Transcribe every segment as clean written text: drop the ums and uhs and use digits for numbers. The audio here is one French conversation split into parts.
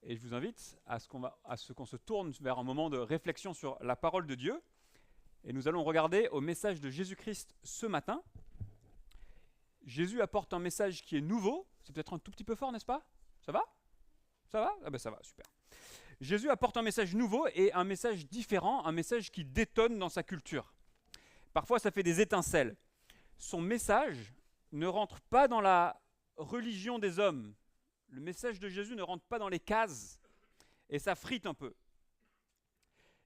Et je vous invite à ce qu'on se tourne vers un moment de réflexion sur la parole de Dieu. Et nous allons regarder au message de Jésus-Christ ce matin. Jésus apporte un message qui est nouveau. C'est peut-être un tout petit peu fort, n'est-ce pas? Ça va? Ça va? Ah ben ça va, super. Jésus apporte un message nouveau et un message différent, un message qui détonne dans sa culture. Parfois, ça fait des étincelles. Son message ne rentre pas dans la religion des hommes. Le message de Jésus ne rentre pas dans les cases et ça frite un peu.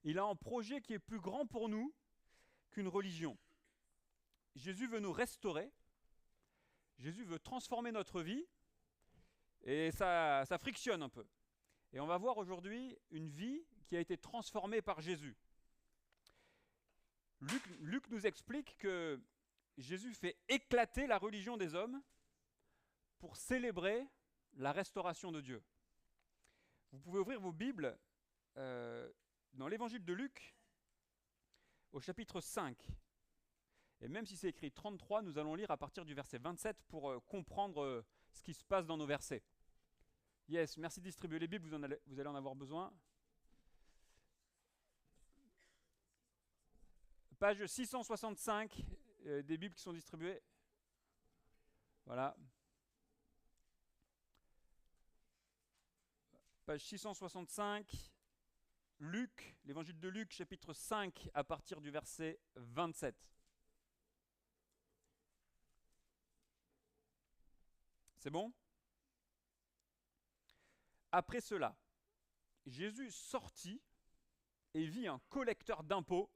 Il a un projet qui est plus grand pour nous qu'une religion. Jésus veut nous restaurer. Jésus veut transformer notre vie et ça frictionne un peu. Et on va voir aujourd'hui une vie qui a été transformée par Jésus. Luc nous explique que Jésus fait éclater la religion des hommes pour célébrer la restauration de Dieu. Vous pouvez ouvrir vos Bibles dans l'évangile de Luc au chapitre 5. Et même si c'est écrit 33, nous allons lire à partir du verset 27 pour comprendre ce qui se passe dans nos versets. Yes, merci de distribuer les Bibles, vous allez en avoir besoin. Page 665 des Bibles qui sont distribuées. Voilà. Page 665, Luc, l'évangile de Luc, chapitre 5, à partir du verset 27. C'est bon? Après cela, Jésus sortit et vit un collecteur d'impôts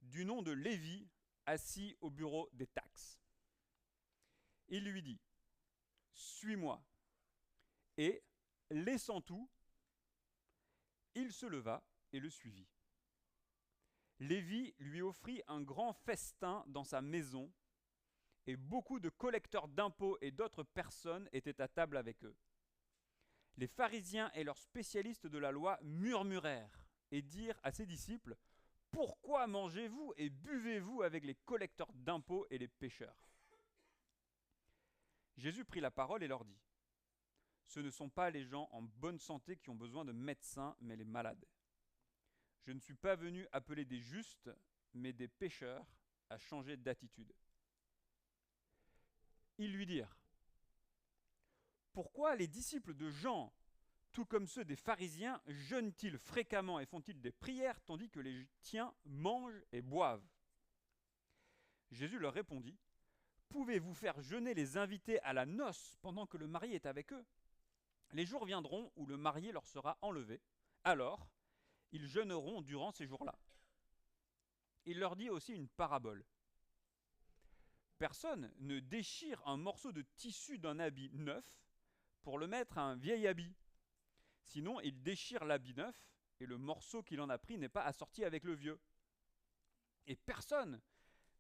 du nom de Lévi assis au bureau des taxes. Il lui dit, « Suis-moi. » Et, laissant tout, il se leva et le suivit. Lévi lui offrit un grand festin dans sa maison, et beaucoup de collecteurs d'impôts et d'autres personnes étaient à table avec eux. Les pharisiens et leurs spécialistes de la loi murmurèrent et dirent à ses disciples, « Pourquoi mangez-vous et buvez-vous avec les collecteurs d'impôts et les pécheurs ?» Jésus prit la parole et leur dit, « Ce ne sont pas les gens en bonne santé qui ont besoin de médecins, mais les malades. Je ne suis pas venu appeler des justes, mais des pécheurs à changer d'attitude. » Ils lui dirent, « Pourquoi les disciples de Jean, tout comme ceux des pharisiens, jeûnent-ils fréquemment et font-ils des prières, tandis que les tiens mangent et boivent ?» Jésus leur répondit, « Pouvez-vous faire jeûner les invités à la noce pendant que le marié est avec eux? Les jours viendront où le marié leur sera enlevé. Alors, ils jeûneront durant ces jours-là. » Il leur dit aussi une parabole. Personne ne déchire un morceau de tissu d'un habit neuf pour le mettre à un vieil habit. Sinon, il déchire l'habit neuf et le morceau qu'il en a pris n'est pas assorti avec le vieux. Et personne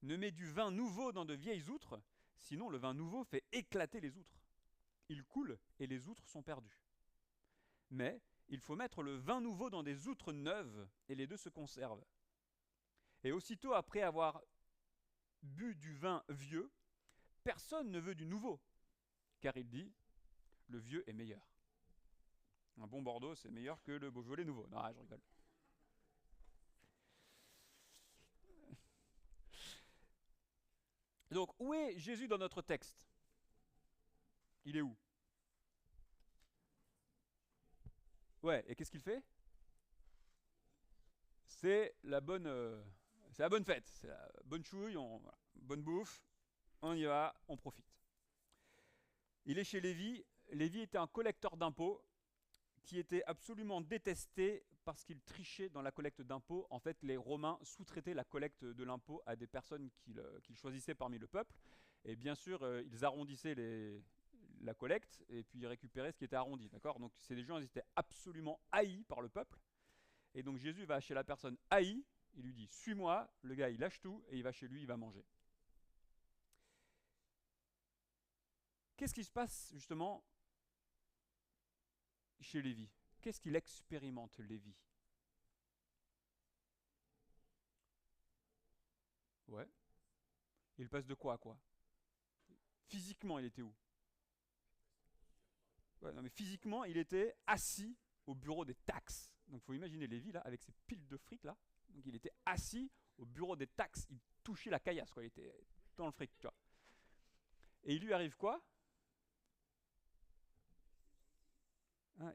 ne met du vin nouveau dans de vieilles outres, sinon le vin nouveau fait éclater les outres. Il coule et les outres sont perdues. Mais il faut mettre le vin nouveau dans des outres neuves et les deux se conservent. Et aussitôt après avoir bu du vin vieux, personne ne veut du nouveau, car il dit, le vieux est meilleur. Un bon Bordeaux, c'est meilleur que le Beaujolais nouveau. Non, je rigole. Donc, où est Jésus dans notre texte? Il est où? Ouais, et qu'est-ce qu'il fait? C'est la bonne fête, c'est la bonne chouille, voilà, bonne bouffe, on y va, on profite. Il est chez Lévi. Lévi était un collecteur d'impôts qui était absolument détesté parce qu'il trichait dans la collecte d'impôts. En fait, les Romains sous-traitaient la collecte de l'impôt à des personnes qu'ils choisissaient parmi le peuple. Et bien sûr, ils arrondissaient la collecte et puis ils récupéraient ce qui était arrondi. D'accord? Donc, c'est des gens qui étaient absolument haïs par le peuple. Et donc, Jésus va chez la personne haïe, il lui dit « Suis-moi », le gars, il lâche tout et il va chez lui, il va manger. Qu'est-ce qui se passe justement chez Lévi? Qu'est-ce qu'il expérimente, Lévi? Ouais. Il passe de quoi à quoi? Physiquement, il était où? Ouais, non, mais physiquement, il était assis au bureau des taxes. Donc il faut imaginer Lévi là, avec ses piles de fric là. Donc il était assis au bureau des taxes, il touchait la caillasse, quoi. Il était dans le fric, tu vois. Et il lui arrive quoi? Hein,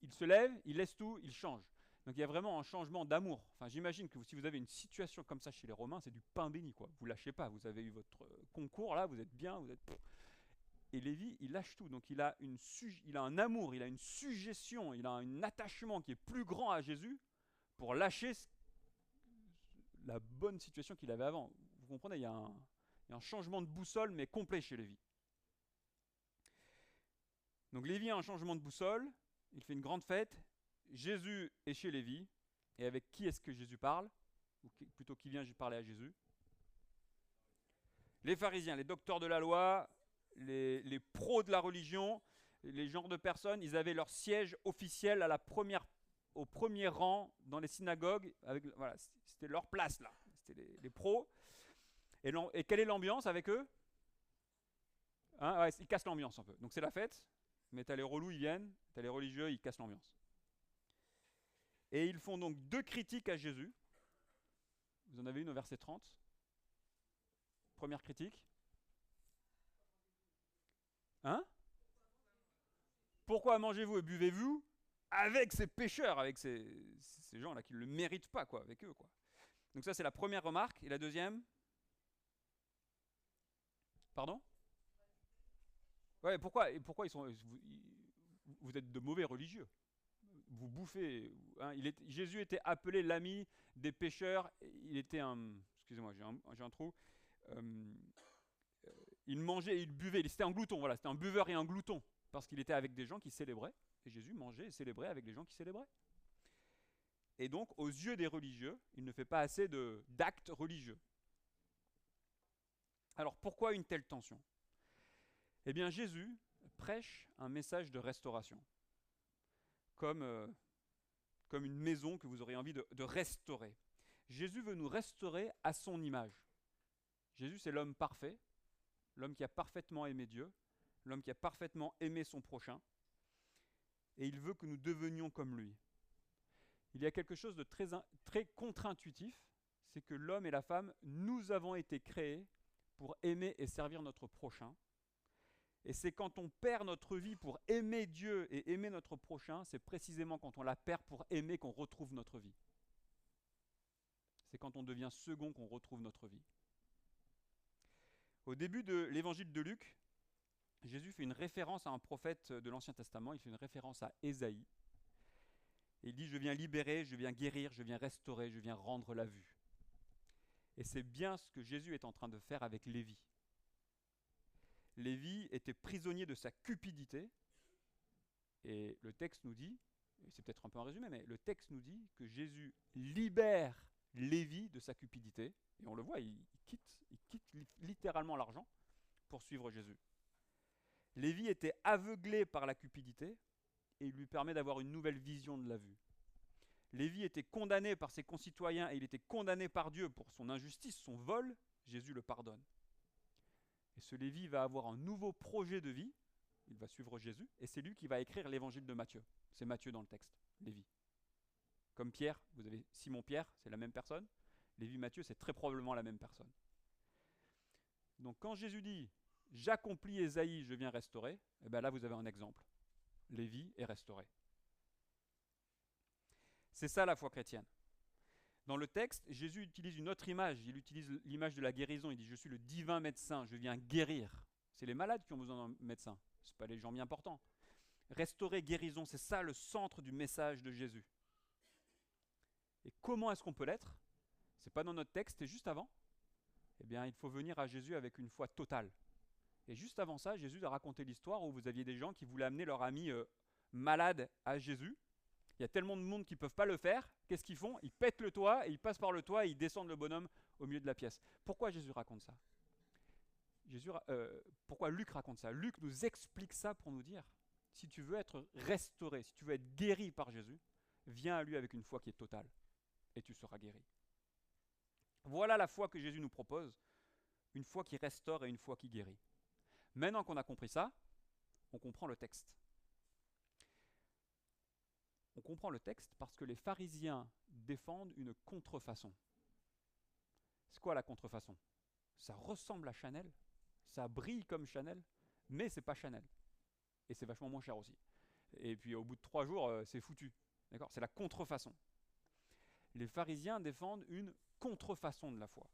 il se lève, il laisse tout, il change. Donc il y a vraiment un changement d'amour. Enfin, j'imagine que si vous avez une situation comme ça chez les Romains, c'est du pain béni, quoi. Vous lâchez pas, vous avez eu votre concours là, vous êtes bien, vous êtes. Et Lévi, il lâche tout. Donc il a un amour, il a une suggestion, il a un attachement qui est plus grand à Jésus pour lâcher la bonne situation qu'il avait avant. Vous comprenez, il y a un changement de boussole, mais complet chez Lévi. Donc Lévi a un changement de boussole, il fait une grande fête, Jésus est chez Lévi, et avec qui est-ce que Jésus parle? Ou plutôt qui vient parler à Jésus? Les pharisiens, les docteurs de la loi, les pros de la religion, les genres de personnes, ils avaient leur siège officiel au premier rang dans les synagogues. Voilà, c'était leur place là, c'était les pros. Et quelle est l'ambiance avec eux? Hein, ouais, ils cassent l'ambiance un peu. Donc c'est la fête, mais t'as les relous, ils viennent, t'as les religieux, ils cassent l'ambiance. Et ils font donc 2 critiques à Jésus. Vous en avez une au verset 30. Première critique. Hein? Pourquoi mangez-vous et buvez-vous avec ces pécheurs, avec ces gens-là qui ne le méritent pas, quoi, avec eux, quoi. Donc ça, c'est la première remarque. Et la deuxième? Pardon? Ouais, pourquoi ils sont... Vous êtes de mauvais religieux. Vous bouffez. Hein, Jésus était appelé l'ami des pécheurs. Il était un... Excusez-moi, j'ai un trou. Euh, il mangeait et il buvait. C'était un glouton, voilà. C'était un buveur et un glouton. Parce qu'il était avec des gens qui célébraient. Et Jésus mangeait et célébrait avec les gens qui célébraient. Et donc, aux yeux des religieux, il ne fait pas assez d'actes religieux. Alors, pourquoi une telle tension? Eh bien, Jésus prêche un message de restauration. Comme une maison que vous aurez envie de restaurer. Jésus veut nous restaurer à son image. Jésus, c'est l'homme parfait, l'homme qui a parfaitement aimé Dieu, l'homme qui a parfaitement aimé son prochain, et il veut que nous devenions comme lui. Il y a quelque chose de très contre-intuitif, c'est que l'homme et la femme, nous avons été créés pour aimer et servir notre prochain. Et c'est quand on perd notre vie pour aimer Dieu et aimer notre prochain, c'est précisément quand on la perd pour aimer qu'on retrouve notre vie. C'est quand on devient second qu'on retrouve notre vie. Au début de l'évangile de Luc, Jésus fait une référence à un prophète de l'Ancien Testament, il fait une référence à Ésaïe. Et il dit « Je viens libérer, je viens guérir, je viens restaurer, je viens rendre la vue ». Et c'est bien ce que Jésus est en train de faire avec Lévi. Lévi était prisonnier de sa cupidité, et le texte nous dit, et c'est peut-être un peu un résumé, mais le texte nous dit que Jésus libère Lévi de sa cupidité, et on le voit, il quitte littéralement l'argent pour suivre Jésus. Lévi était aveuglé par la cupidité, et il lui permet d'avoir une nouvelle vision de la vue. Lévi était condamné par ses concitoyens, et il était condamné par Dieu pour son injustice, son vol, Jésus le pardonne. Et ce Lévi va avoir un nouveau projet de vie, il va suivre Jésus, et c'est lui qui va écrire l'évangile de Matthieu. C'est Matthieu dans le texte, Lévi. Comme Pierre, vous avez Simon-Pierre, c'est la même personne. Lévi-Matthieu, c'est très probablement la même personne. Donc quand Jésus dit « J'accomplis Ésaïe, je viens restaurer », et bien là vous avez un exemple. Lévi est restauré. C'est ça la foi chrétienne. Dans le texte, Jésus utilise une autre image. Il utilise l'image de la guérison. Il dit « Je suis le divin médecin, je viens guérir ». C'est les malades qui ont besoin d'un médecin. Ce pas les gens bien portants. Restaurer, guérison, c'est ça le centre du message de Jésus. Et comment est-ce qu'on peut l'être? C'est pas dans notre texte, c'est juste avant. Eh bien, il faut venir à Jésus avec une foi totale. Et juste avant ça, Jésus a raconté l'histoire où vous aviez des gens qui voulaient amener leur ami malade à Jésus. Il y a tellement de monde qui ne peuvent pas le faire. Qu'est-ce qu'ils font? Ils pètent le toit, et ils passent par le toit et ils descendent le bonhomme au milieu de la pièce. Pourquoi Jésus raconte ça? Pourquoi Luc raconte ça? Luc nous explique ça pour nous dire, si tu veux être restauré, si tu veux être guéri par Jésus, viens à lui avec une foi qui est totale et tu seras guéri. Voilà la foi que Jésus nous propose, une foi qui restaure et une foi qui guérit. Maintenant qu'on a compris ça, on comprend le texte. On comprend le texte parce que les pharisiens défendent une contrefaçon. C'est quoi la contrefaçon? Ça ressemble à Chanel, ça brille comme Chanel, mais c'est pas Chanel. Et c'est vachement moins cher aussi. Et puis au bout de 3 jours, c'est foutu. D'accord? C'est la contrefaçon. Les pharisiens défendent une contrefaçon de la foi.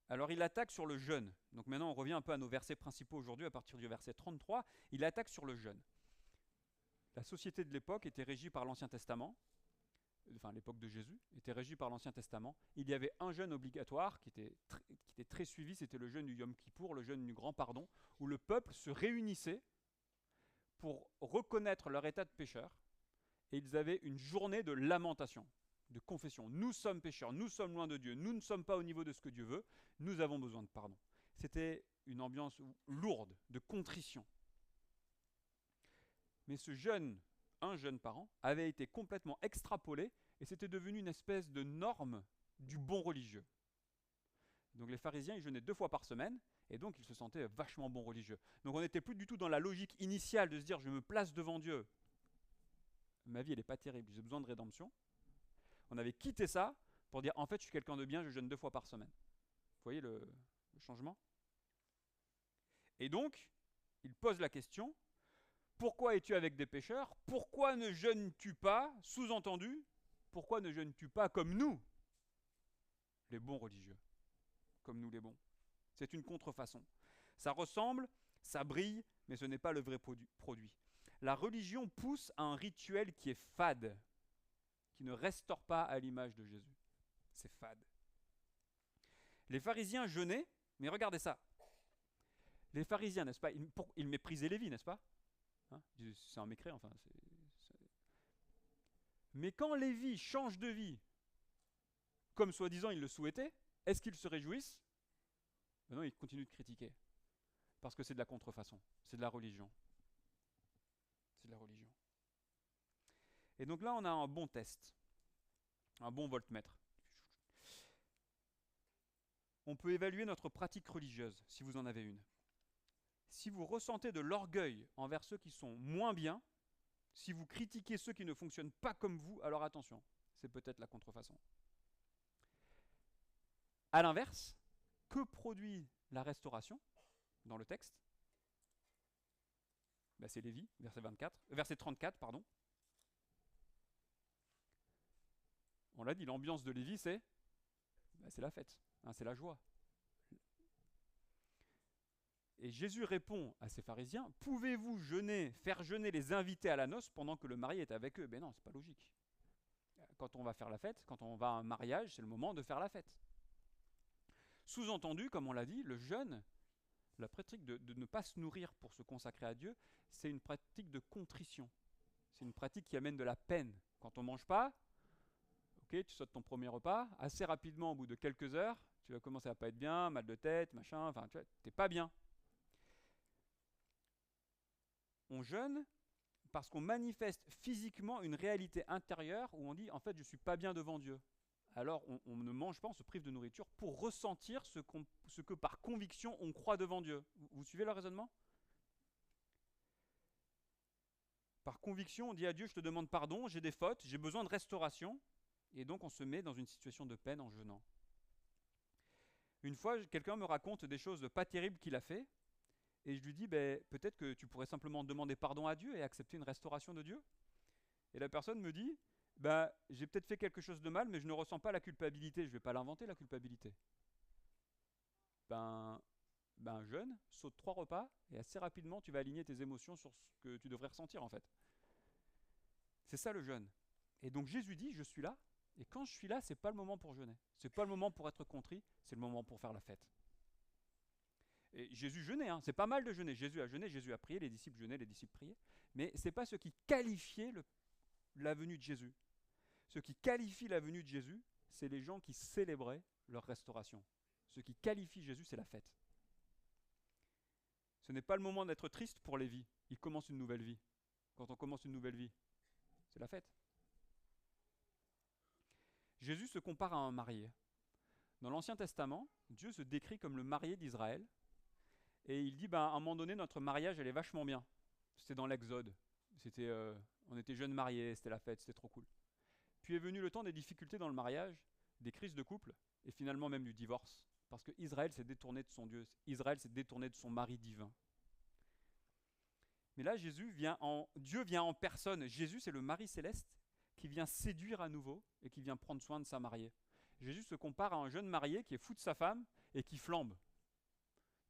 Alors il attaque sur le jeûne. Donc maintenant on revient un peu à nos versets principaux aujourd'hui, à partir du verset 33. Il attaque sur le jeûne. La société de l'époque était régie par l'Ancien Testament, enfin l'époque de Jésus, était régie par l'Ancien Testament. Il y avait un jeûne obligatoire qui était très suivi, c'était le jeûne du Yom Kippour, le jeûne du Grand Pardon, où le peuple se réunissait pour reconnaître leur état de pécheur, et ils avaient une journée de lamentation, de confession. Nous sommes pécheurs, nous sommes loin de Dieu, nous ne sommes pas au niveau de ce que Dieu veut, nous avons besoin de pardon. C'était une ambiance lourde, de contrition. Mais ce jeûne, un jeûne par an, avait été complètement extrapolé et c'était devenu une espèce de norme du bon religieux. Donc les pharisiens, ils jeûnaient 2 fois par semaine et donc ils se sentaient vachement bons religieux. Donc on n'était plus du tout dans la logique initiale de se dire je me place devant Dieu. Ma vie, elle n'est pas terrible, j'ai besoin de rédemption. On avait quitté ça pour dire en fait je suis quelqu'un de bien, je jeûne 2 fois par semaine. Vous voyez le changement? Et donc, il pose la question, pourquoi es-tu avec des pécheurs? Pourquoi ne jeûnes-tu pas? Sous-entendu, pourquoi ne jeûnes-tu pas comme nous, les bons religieux? Comme nous les bons. C'est une contrefaçon. Ça ressemble, ça brille, mais ce n'est pas le vrai produit. La religion pousse à un rituel qui est fade, qui ne restaure pas à l'image de Jésus. C'est fade. Les pharisiens jeûnaient, mais regardez ça. Les pharisiens, n'est-ce pas, ils méprisaient Lévi, n'est-ce pas? Hein, c'est un mécréant, enfin. Mais quand Lévi change de vie, comme soi-disant il le souhaitait, est-ce qu'ils se réjouissent? Ben non, ils continuent de critiquer. Parce que c'est de la contrefaçon, c'est de la religion. C'est de la religion. Et donc là, on a un bon test, un bon voltmètre. On peut évaluer notre pratique religieuse, si vous en avez une. Si vous ressentez de l'orgueil envers ceux qui sont moins bien, si vous critiquez ceux qui ne fonctionnent pas comme vous, alors attention, c'est peut-être la contrefaçon. A l'inverse, que produit la restauration dans le texte? Ben c'est Lévi, verset 34, pardon. On l'a dit, l'ambiance de Lévi, c'est la fête, hein, c'est la joie. Et Jésus répond à ces pharisiens, pouvez-vous faire jeûner les invités à la noce pendant que le marié est avec eux? Ben non, c'est pas logique. Quand on va faire la fête, quand on va à un mariage, c'est le moment de faire la fête. Sous-entendu, comme on l'a dit, le jeûne, la pratique de ne pas se nourrir pour se consacrer à Dieu, c'est une pratique de contrition. C'est une pratique qui amène de la peine. Quand on ne mange pas, ok, tu sautes ton premier repas, assez rapidement, au bout de quelques heures, tu vas commencer à pas être bien, mal de tête, machin, enfin, tu n'es pas bien. On jeûne parce qu'on manifeste physiquement une réalité intérieure où on dit, en fait, je ne suis pas bien devant Dieu. Alors on ne mange pas, on se prive de nourriture pour ressentir ce que par conviction on croit devant Dieu. Vous suivez le raisonnement? Par conviction, on dit à Dieu, je te demande pardon, j'ai des fautes, j'ai besoin de restauration, et donc on se met dans une situation de peine en jeûnant. Une fois, quelqu'un me raconte des choses pas terribles qu'il a fait, et je lui dis, peut-être que tu pourrais simplement demander pardon à Dieu et accepter une restauration de Dieu. Et la personne me dit, j'ai peut-être fait quelque chose de mal, mais je ne ressens pas la culpabilité, je ne vais pas l'inventer la culpabilité. Jeûne, saute 3 repas, et assez rapidement tu vas aligner tes émotions sur ce que tu devrais ressentir en fait. C'est ça le jeûne. Et donc Jésus dit, je suis là, et quand je suis là, c'est pas le moment pour jeûner. C'est pas le moment pour être contrit, c'est le moment pour faire la fête. Et Jésus jeûnait, hein, c'est pas mal de jeûner. Jésus a jeûné, Jésus a prié, les disciples jeûnaient, les disciples priaient. Mais c'est pas ce qui qualifiait la venue de Jésus. Ce qui qualifie la venue de Jésus, c'est les gens qui célébraient leur restauration. Ce qui qualifie Jésus, c'est la fête. Ce n'est pas le moment d'être triste pour Lévi. Il commence une nouvelle vie. Quand on commence une nouvelle vie, c'est la fête. Jésus se compare à un marié. Dans l'Ancien Testament, Dieu se décrit comme le marié d'Israël. Et il dit, à un moment donné, notre mariage, elle est vachement bien. C'était dans l'Exode. On était jeunes mariés, c'était la fête, c'était trop cool. Puis est venu le temps des difficultés dans le mariage, des crises de couple, et finalement même du divorce. Parce que Israël s'est détourné de son Dieu. Israël s'est détourné de son mari divin. Mais là, Dieu vient en personne. Jésus, c'est le mari céleste qui vient séduire à nouveau et qui vient prendre soin de sa mariée. Jésus se compare à un jeune marié qui est fou de sa femme et qui flambe.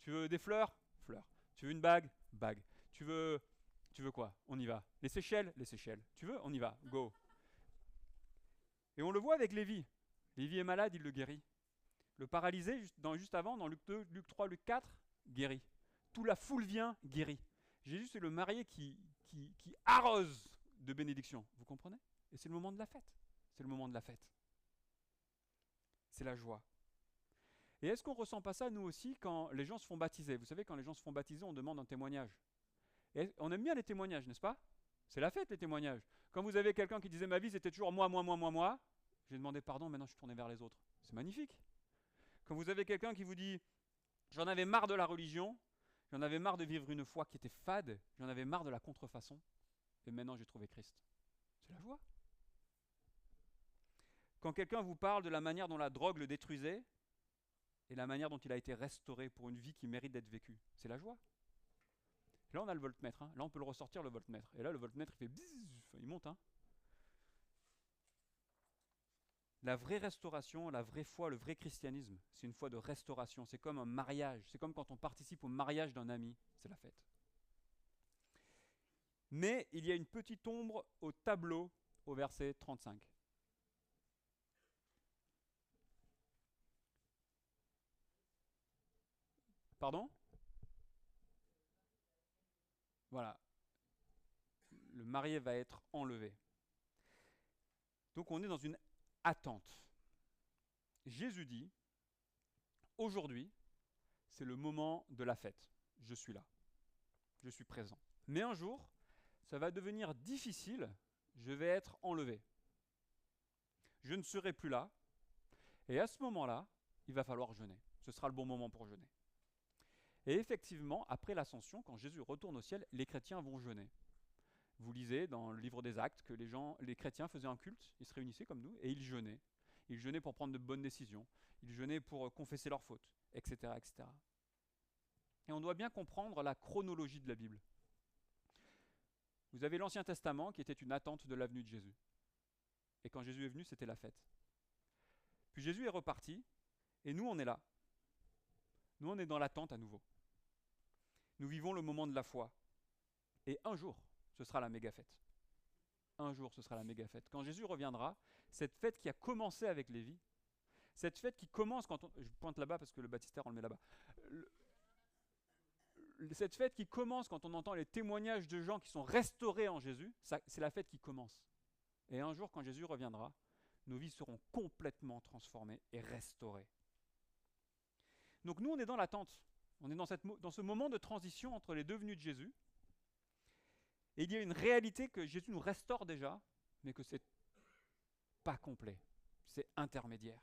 Tu veux des fleurs? Fleurs. Tu veux une bague? Bague. Tu veux quoi? On y va. Les Seychelles? Les Seychelles. Tu veux? On y va. Go. Et on le voit avec Lévi. Lévi est malade, il le guérit. Le paralysé, juste avant, dans Luc 2, Luc 3, Luc 4, guéri. Toute la foule vient, guéri. Jésus, c'est le marié qui arrose de bénédiction. Vous comprenez? Et c'est le moment de la fête. C'est le moment de la fête. C'est la joie. Et est-ce qu'on ne ressent pas ça, nous aussi, quand les gens se font baptiser? Vous savez, quand les gens se font baptiser, on demande un témoignage. Et on aime bien les témoignages, n'est-ce pas? C'est la fête, les témoignages. Quand vous avez quelqu'un qui disait « ma vie, c'était toujours moi », j'ai demandé pardon, maintenant je suis tourné vers les autres. C'est magnifique. Quand vous avez quelqu'un qui vous dit « j'en avais marre de la religion, j'en avais marre de vivre une foi qui était fade, j'en avais marre de la contrefaçon, et maintenant j'ai trouvé Christ ». C'est la joie. Quand quelqu'un vous parle de la manière dont la drogue le détruisait, et la manière dont il a été restauré pour une vie qui mérite d'être vécue, c'est la joie. Et là, on a le voltmètre. Là, on peut le ressortir, le voltmètre. Et là, le voltmètre, il fait bzzz, il monte. La vraie restauration, la vraie foi, le vrai christianisme, c'est une foi de restauration. C'est comme un mariage. C'est comme quand on participe au mariage d'un ami. C'est la fête. Mais il y a une petite ombre au tableau au verset 35. Pardon? Voilà. Le marié va être enlevé. Donc on est dans une attente. Jésus dit, aujourd'hui, c'est le moment de la fête. Je suis là. Je suis présent. Mais un jour, ça va devenir difficile. Je vais être enlevé. Je ne serai plus là. Et à ce moment-là, il va falloir jeûner. Ce sera le bon moment pour jeûner. Et effectivement, après l'ascension, quand Jésus retourne au ciel, les chrétiens vont jeûner. Vous lisez dans le livre des Actes que les chrétiens faisaient un culte, ils se réunissaient comme nous, et ils jeûnaient. Ils jeûnaient pour prendre de bonnes décisions, ils jeûnaient pour confesser leurs fautes, etc., etc. Et on doit bien comprendre la chronologie de la Bible. Vous avez l'Ancien Testament qui était une attente de la venue de Jésus. Et quand Jésus est venu, c'était la fête. Puis Jésus est reparti, et nous, on est là. Nous, on est dans l'attente à nouveau. Nous vivons le moment de la foi. Et un jour, ce sera la méga fête. Un jour, ce sera la méga fête. Quand Jésus reviendra, cette fête qui a commencé avec Lévi, cette fête qui commence quand on... Je pointe là-bas parce que le baptistère, on le met là-bas. Cette fête qui commence quand on entend les témoignages de gens qui sont restaurés en Jésus, c'est la fête qui commence. Et un jour, quand Jésus reviendra, nos vies seront complètement transformées et restaurées. Donc nous, on est dans l'attente. On est dans ce moment de transition entre les deux venues de Jésus. Et il y a une réalité que Jésus nous restaure déjà, mais que c'est pas complet. C'est intermédiaire.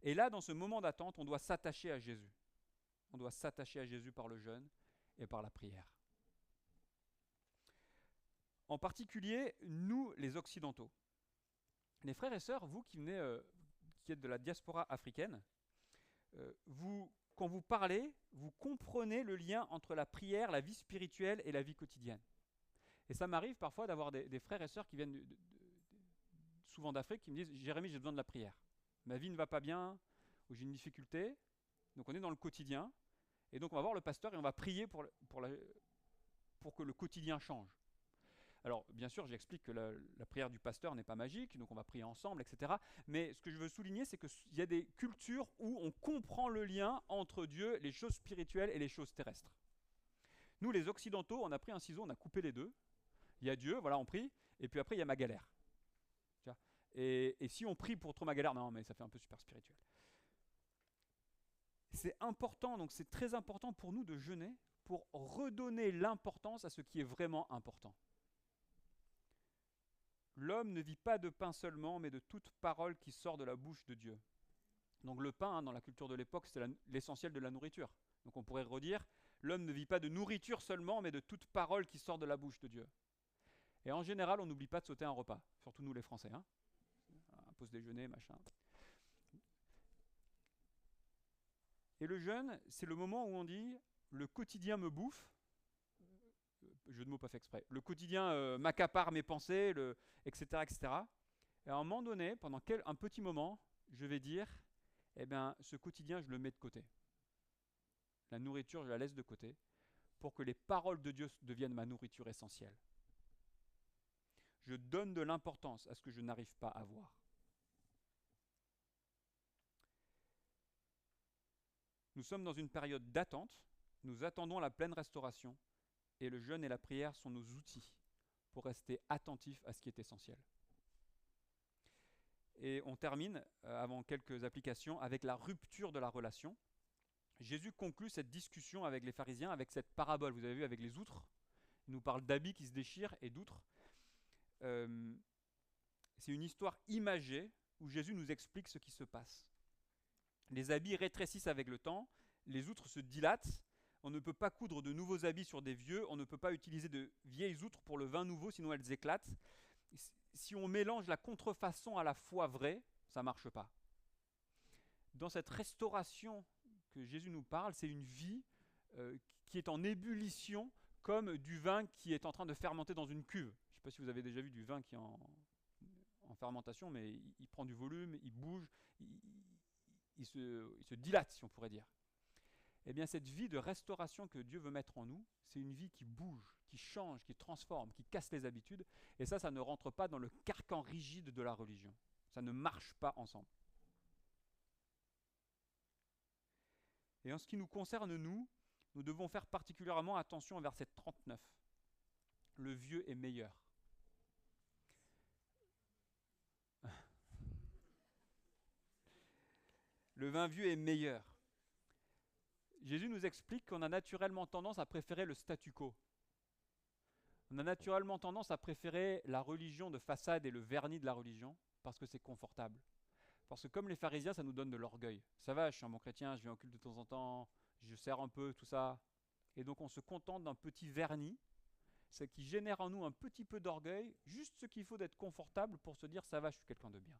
Et là, dans ce moment d'attente, on doit s'attacher à Jésus. On doit s'attacher à Jésus par le jeûne et par la prière. En particulier, nous, les Occidentaux. Les frères et sœurs, vous qui êtes de la diaspora africaine, quand vous parlez, vous comprenez le lien entre la prière, la vie spirituelle et la vie quotidienne. Et ça m'arrive parfois d'avoir des frères et sœurs qui viennent souvent d'Afrique qui me disent « Jérémy, j'ai besoin de la prière. Ma vie ne va pas bien, ou j'ai une difficulté. » Donc on est dans le quotidien. Et donc on va voir le pasteur et on va prier pour que le quotidien change. Alors, bien sûr, j'explique que la prière du pasteur n'est pas magique, donc on va prier ensemble, etc. Mais ce que je veux souligner, c'est qu'il y a des cultures où on comprend le lien entre Dieu, les choses spirituelles et les choses terrestres. Nous, les Occidentaux, on a pris un ciseau, on a coupé les deux. Il y a Dieu, voilà, on prie, et puis après, il y a ma galère. Et si on prie pour trop ma galère, non, mais ça fait un peu super spirituel. C'est important, donc c'est très important pour nous de jeûner pour redonner l'importance à ce qui est vraiment important. L'homme ne vit pas de pain seulement, mais de toute parole qui sort de la bouche de Dieu. Donc le pain, dans la culture de l'époque, c'était l'essentiel de la nourriture. Donc on pourrait redire, l'homme ne vit pas de nourriture seulement, mais de toute parole qui sort de la bouche de Dieu. Et en général, on n'oublie pas de sauter un repas, surtout nous les Français. Hein, un pause déjeuner, machin. Et le jeûne, c'est le moment où on dit, le quotidien me bouffe, jeu de mots pas fait exprès, le quotidien m'accapare mes pensées, etc., etc. Et à un moment donné, pendant un petit moment, je vais dire, eh bien, ce quotidien, je le mets de côté. La nourriture, je la laisse de côté pour que les paroles de Dieu deviennent ma nourriture essentielle. Je donne de l'importance à ce que je n'arrive pas à voir. Nous sommes dans une période d'attente, nous attendons la pleine restauration, et le jeûne et la prière sont nos outils pour rester attentifs à ce qui est essentiel. Et on termine, avant quelques applications, avec la rupture de la relation. Jésus conclut cette discussion avec les pharisiens avec cette parabole, vous avez vu, avec les outres. Il nous parle d'habits qui se déchirent et d'outres. C'est une histoire imagée où Jésus nous explique ce qui se passe. Les habits rétrécissent avec le temps, les outres se dilatent, on ne peut pas coudre de nouveaux habits sur des vieux, on ne peut pas utiliser de vieilles outres pour le vin nouveau, sinon elles éclatent. Si on mélange la contrefaçon à la foi vraie, ça ne marche pas. Dans cette restauration que Jésus nous parle, c'est une vie qui est en ébullition, comme du vin qui est en train de fermenter dans une cuve. Je ne sais pas si vous avez déjà vu du vin qui est en fermentation, mais il prend du volume, il bouge, il se dilate, si on pourrait dire. Eh bien, cette vie de restauration que Dieu veut mettre en nous, c'est une vie qui bouge, qui change, qui transforme, qui casse les habitudes. Et ça ne rentre pas dans le carcan rigide de la religion. Ça ne marche pas ensemble. Et en ce qui nous concerne, nous devons faire particulièrement attention au verset 39. Le vieux est meilleur. Le vin vieux est meilleur. Jésus nous explique qu'on a naturellement tendance à préférer le statu quo. On a naturellement tendance à préférer la religion de façade et le vernis de la religion parce que c'est confortable. Parce que comme les pharisiens, ça nous donne de l'orgueil. Ça va, je suis un bon chrétien, je viens au culte de temps en temps, je sers un peu, tout ça. Et donc on se contente d'un petit vernis, ce qui génère en nous un petit peu d'orgueil, juste ce qu'il faut d'être confortable pour se dire ça va, je suis quelqu'un de bien.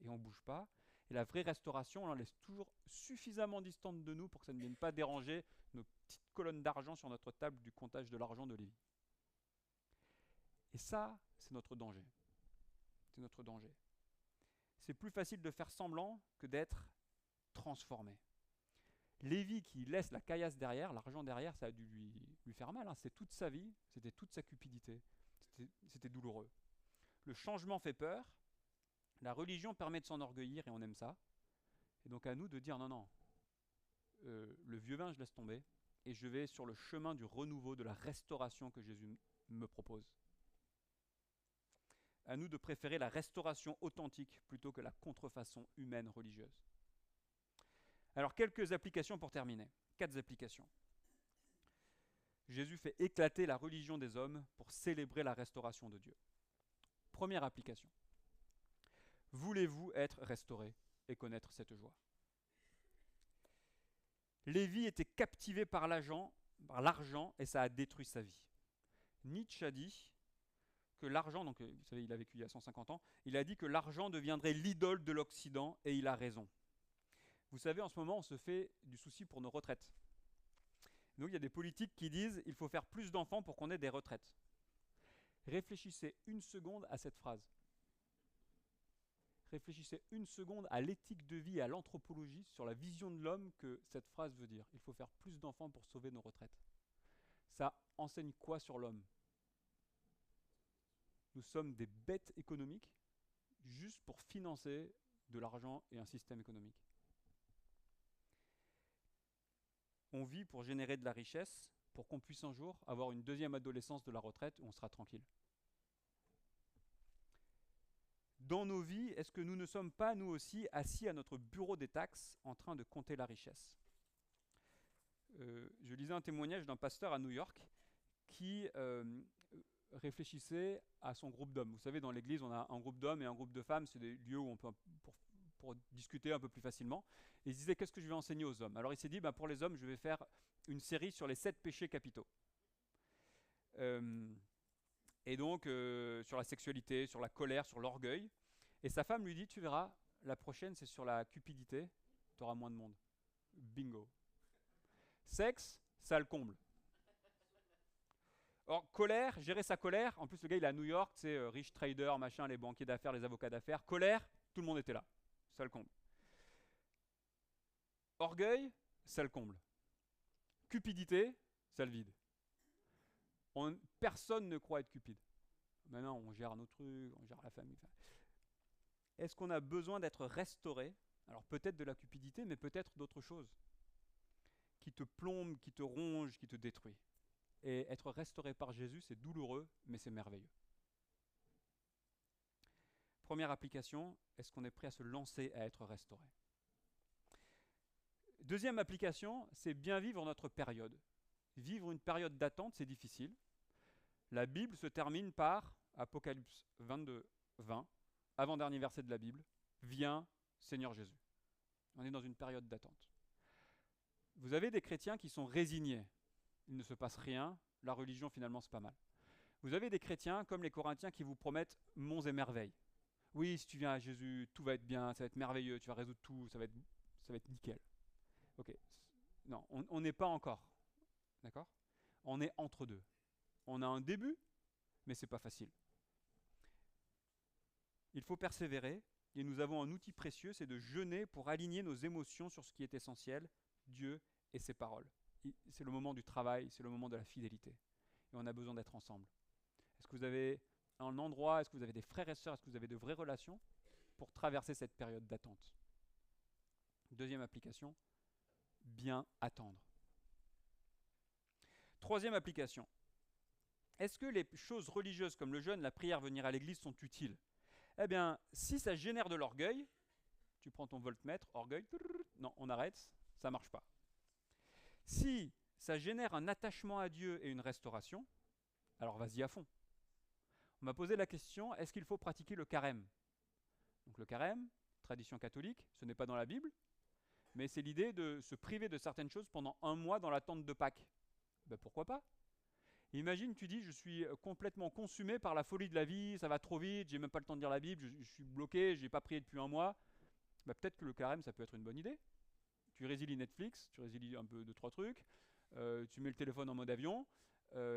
Et on ne bouge pas. Et la vraie restauration, on la laisse toujours suffisamment distante de nous pour que ça ne vienne pas déranger nos petites colonnes d'argent sur notre table du comptage de l'argent de Lévi. Et ça, c'est notre danger. C'est notre danger. C'est plus facile de faire semblant que d'être transformé. Lévi qui laisse la caillasse derrière, l'argent derrière, ça a dû lui faire mal. Hein. C'était toute sa vie, c'était toute sa cupidité. C'était douloureux. Le changement fait peur. La religion permet de s'enorgueillir et on aime ça. Et donc à nous de dire non, le vieux vin je laisse tomber et je vais sur le chemin du renouveau, de la restauration que Jésus me propose. À nous de préférer la restauration authentique plutôt que la contrefaçon humaine religieuse. Alors quelques applications pour terminer. 4 applications. Jésus fait éclater la religion des hommes pour célébrer la restauration de Dieu. Première application. Voulez-vous être restauré et connaître cette joie? Lévi était captivé par l'argent et ça a détruit sa vie. Nietzsche a dit que l'argent, donc vous savez, il a vécu il y a 150 ans, il a dit que l'argent deviendrait l'idole de l'Occident et il a raison. Vous savez, en ce moment, on se fait du souci pour nos retraites. Donc il y a des politiques qui disent qu'il faut faire plus d'enfants pour qu'on ait des retraites. Réfléchissez une seconde à cette phrase. Réfléchissez une seconde à l'éthique de vie et à l'anthropologie sur la vision de l'homme que cette phrase veut dire. Il faut faire plus d'enfants pour sauver nos retraites. Ça enseigne quoi sur l'homme? Nous sommes des bêtes économiques juste pour financer de l'argent et un système économique. On vit pour générer de la richesse, pour qu'on puisse un jour avoir une deuxième adolescence de la retraite où on sera tranquille. Dans nos vies, est-ce que nous ne sommes pas, nous aussi, assis à notre bureau des taxes en train de compter la richesse? Je lisais un témoignage d'un pasteur à New York qui réfléchissait à son groupe d'hommes. Vous savez, dans l'église, on a un groupe d'hommes et un groupe de femmes. C'est des lieux où on peut, pour discuter un peu plus facilement. Et il se disait, qu'est-ce que je vais enseigner aux hommes? Alors il s'est dit, pour les hommes, je vais faire une série sur les 7 péchés capitaux. Et donc, sur la sexualité, sur la colère, sur l'orgueil. Et sa femme lui dit, tu verras, la prochaine, c'est sur la cupidité, tu auras moins de monde. Bingo. Sexe, ça le comble. Or, colère, gérer sa colère, en plus le gars il est à New York, c'est rich trader, machin, les banquiers d'affaires, les avocats d'affaires. Colère, tout le monde était là. Ça le comble. Orgueil, ça le comble. Cupidité, ça le vide. Personne ne croit être cupide. Maintenant, on gère nos trucs, on gère la famille. Est-ce qu'on a besoin d'être restauré? Alors peut-être de la cupidité, mais peut-être d'autres choses qui te plombent, qui te rongent, qui te détruit. Et être restauré par Jésus, c'est douloureux, mais c'est merveilleux. Première application, est-ce qu'on est prêt à se lancer à être restauré? Deuxième application, c'est bien vivre notre période. Vivre une période d'attente, c'est difficile. La Bible se termine par Apocalypse 22, 20, avant-dernier verset de la Bible, viens Seigneur Jésus. On est dans une période d'attente. Vous avez des chrétiens qui sont résignés. Il ne se passe rien, la religion finalement c'est pas mal. Vous avez des chrétiens comme les Corinthiens qui vous promettent monts et merveilles. Oui, si tu viens à Jésus, tout va être bien, ça va être merveilleux, tu vas résoudre tout, ça va être nickel. Ok, non, on n'est pas encore, d'accord? On est entre deux. On a un début, mais c'est pas facile. Il faut persévérer, et nous avons un outil précieux, c'est de jeûner pour aligner nos émotions sur ce qui est essentiel, Dieu et ses paroles. C'est le moment du travail, c'est le moment de la fidélité. Et on a besoin d'être ensemble. Est-ce que vous avez un endroit, est-ce que vous avez des frères et sœurs, est-ce que vous avez de vraies relations pour traverser cette période d'attente? Deuxième application, bien attendre. Troisième application, est-ce que les choses religieuses comme le jeûne, la prière, venir à l'église sont utiles? Eh bien, si ça génère de l'orgueil, tu prends ton voltmètre, orgueil, non, on arrête, ça ne marche pas. Si ça génère un attachement à Dieu et une restauration, alors vas-y à fond. On m'a posé la question, est-ce qu'il faut pratiquer le carême? Donc le carême, tradition catholique, ce n'est pas dans la Bible, mais c'est l'idée de se priver de certaines choses pendant un mois dans l'attente de Pâques. Ben pourquoi pas? Imagine, tu dis, je suis complètement consumé par la folie de la vie, ça va trop vite, j'ai même pas le temps de lire la Bible, je suis bloqué, j'ai pas prié depuis un mois. Ben peut-être que le carême, ça peut être une bonne idée. Tu résilies Netflix, tu résilies un peu 2-3 trucs, tu mets le téléphone en mode avion,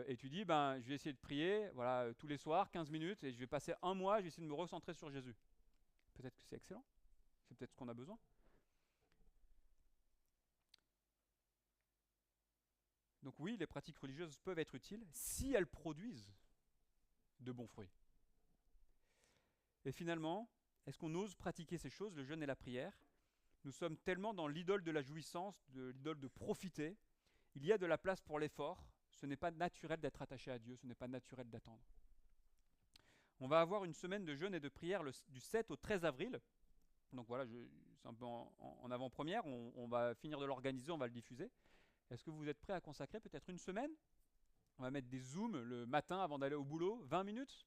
et tu dis, je vais essayer de prier, voilà, tous les soirs, 15 minutes, et je vais passer un mois, je vais essayer de me recentrer sur Jésus. Peut-être que c'est excellent, c'est peut-être ce qu'on a besoin. Donc oui, les pratiques religieuses peuvent être utiles si elles produisent de bons fruits. Et finalement, est-ce qu'on ose pratiquer ces choses, le jeûne et la prière? Nous sommes tellement dans l'idole de la jouissance, de l'idole de profiter. Il y a de la place pour l'effort. Ce n'est pas naturel d'être attaché à Dieu, ce n'est pas naturel d'attendre. On va avoir une semaine de jeûne et de prière du 7 au 13 avril. Donc voilà, c'est un peu en avant-première. On va finir de l'organiser, on va le diffuser. Est-ce que vous êtes prêts à consacrer peut-être une semaine? On va mettre des zooms le matin avant d'aller au boulot, 20 minutes.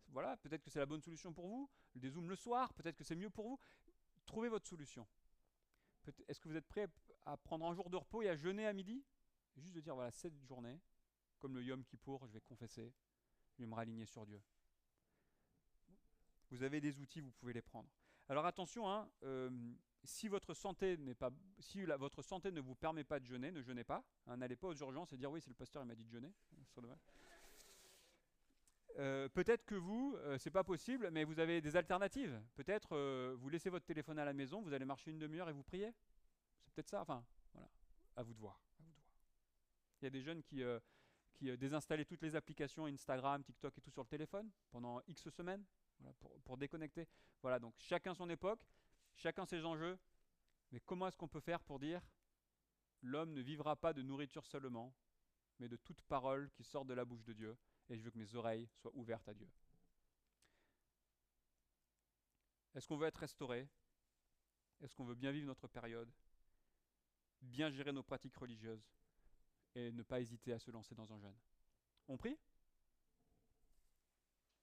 Voilà, peut-être que c'est la bonne solution pour vous. Des zooms le soir, peut-être que c'est mieux pour vous. Trouvez votre solution. Est-ce que vous êtes prêts à prendre un jour de repos et à jeûner à midi? Juste de dire, voilà, cette journée, comme le Yom Kippour, je vais confesser, je vais me raligner sur Dieu. Vous avez des outils, vous pouvez les prendre. Alors attention, si votre santé votre santé ne vous permet pas de jeûner, ne jeûnez pas. N'allez pas aux urgences et dire oui, c'est le pasteur, il m'a dit de jeûner. Peut-être que vous, c'est pas possible, mais vous avez des alternatives. Peut-être vous laissez votre téléphone à la maison, vous allez marcher une demi-heure et vous priez. C'est peut-être ça. Enfin, voilà. À vous de voir. Il y a des jeunes qui désinstallaient toutes les applications Instagram, TikTok et tout sur le téléphone pendant X semaines, voilà, pour déconnecter. Voilà, donc chacun son époque, chacun ses enjeux. Mais comment est-ce qu'on peut faire pour dire l'homme ne vivra pas de nourriture seulement, mais de toute parole qui sort de la bouche de Dieu, et je veux que mes oreilles soient ouvertes à Dieu. Est-ce qu'on veut être restauré? Est-ce qu'on veut bien vivre notre période? Bien gérer nos pratiques religieuses et ne pas hésiter à se lancer dans un jeûne? On prie?